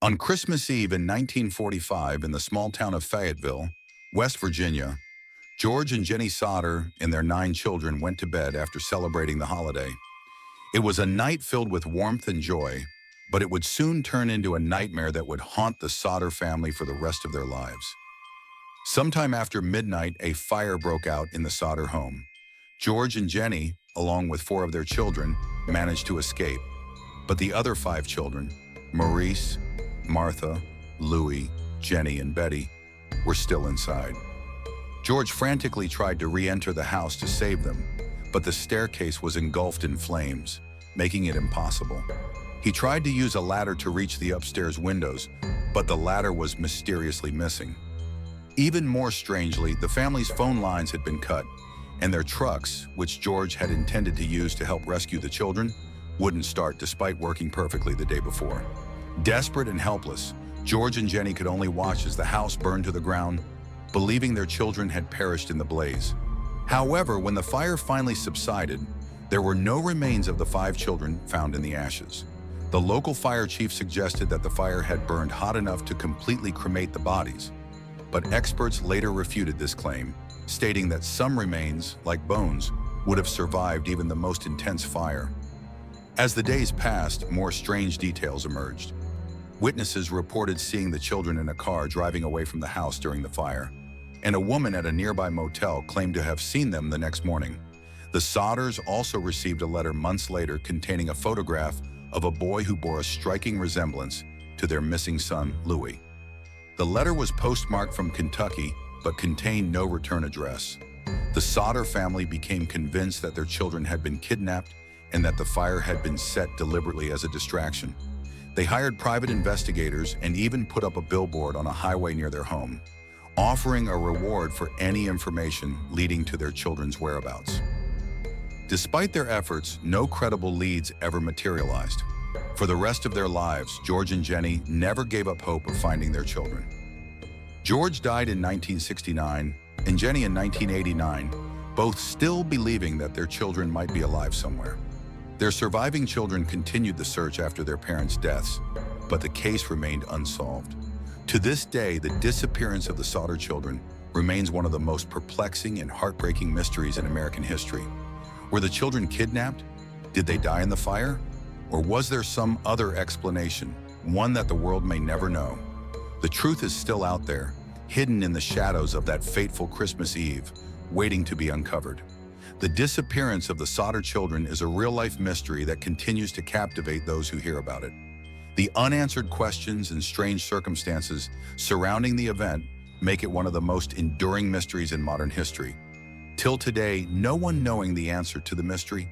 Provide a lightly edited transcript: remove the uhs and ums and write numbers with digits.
On Christmas Eve in 1945, in the small town of Fayetteville, West Virginia, George and Jenny Sodder and their 9 children went to bed after celebrating the holiday. It was a night filled with warmth and joy, but it would soon turn into a nightmare that would haunt the Sodder family for the rest of their lives. Sometime after midnight, a fire broke out in the Sodder home. George and Jenny, along with 4 of their children, managed to escape, but the other 5 children, Maurice, Martha, Louis, Jenny, and Betty, were still inside. George frantically tried to re-enter the house to save them, but the staircase was engulfed in flames, making it impossible. He tried to use a ladder to reach the upstairs windows, but the ladder was mysteriously missing. Even more strangely, the family's phone lines had been cut, and their trucks, which George had intended to use to help rescue the children, wouldn't start despite working perfectly the day before. Desperate and helpless, George and Jenny could only watch as the house burned to the ground, believing their children had perished in the blaze. However, when the fire finally subsided, there were no remains of the 5 children found in the ashes. The local fire chief suggested that the fire had burned hot enough to completely cremate the bodies, but experts later refuted this claim, stating that some remains, like bones, would have survived even the most intense fire. As the days passed, more strange details emerged. Witnesses reported seeing the children in a car driving away from the house during the fire, and a woman at a nearby motel claimed to have seen them the next morning. The Sodders also received a letter months later containing a photograph of a boy who bore a striking resemblance to their missing son, Louis. The letter was postmarked from Kentucky, but contained no return address. The Sodder family became convinced that their children had been kidnapped and that the fire had been set deliberately as a distraction. They hired private investigators and even put up a billboard on a highway near their home, offering a reward for any information leading to their children's whereabouts. Despite their efforts, no credible leads ever materialized. For the rest of their lives, George and Jenny never gave up hope of finding their children. George died in 1969 and Jenny in 1989, both still believing that their children might be alive somewhere. Their surviving children continued the search after their parents' deaths, but the case remained unsolved. To this day, the disappearance of the Sodder children remains one of the most perplexing and heartbreaking mysteries in American history. Were the children kidnapped? Did they die in the fire? Or was there some other explanation, one that the world may never know? The truth is still out there, hidden in the shadows of that fateful Christmas Eve, waiting to be uncovered. The disappearance of the Sodder children is a real-life mystery that continues to captivate those who hear about it. The unanswered questions and strange circumstances surrounding the event make it one of the most enduring mysteries in modern history. Till today, no one knowing the answer to the mystery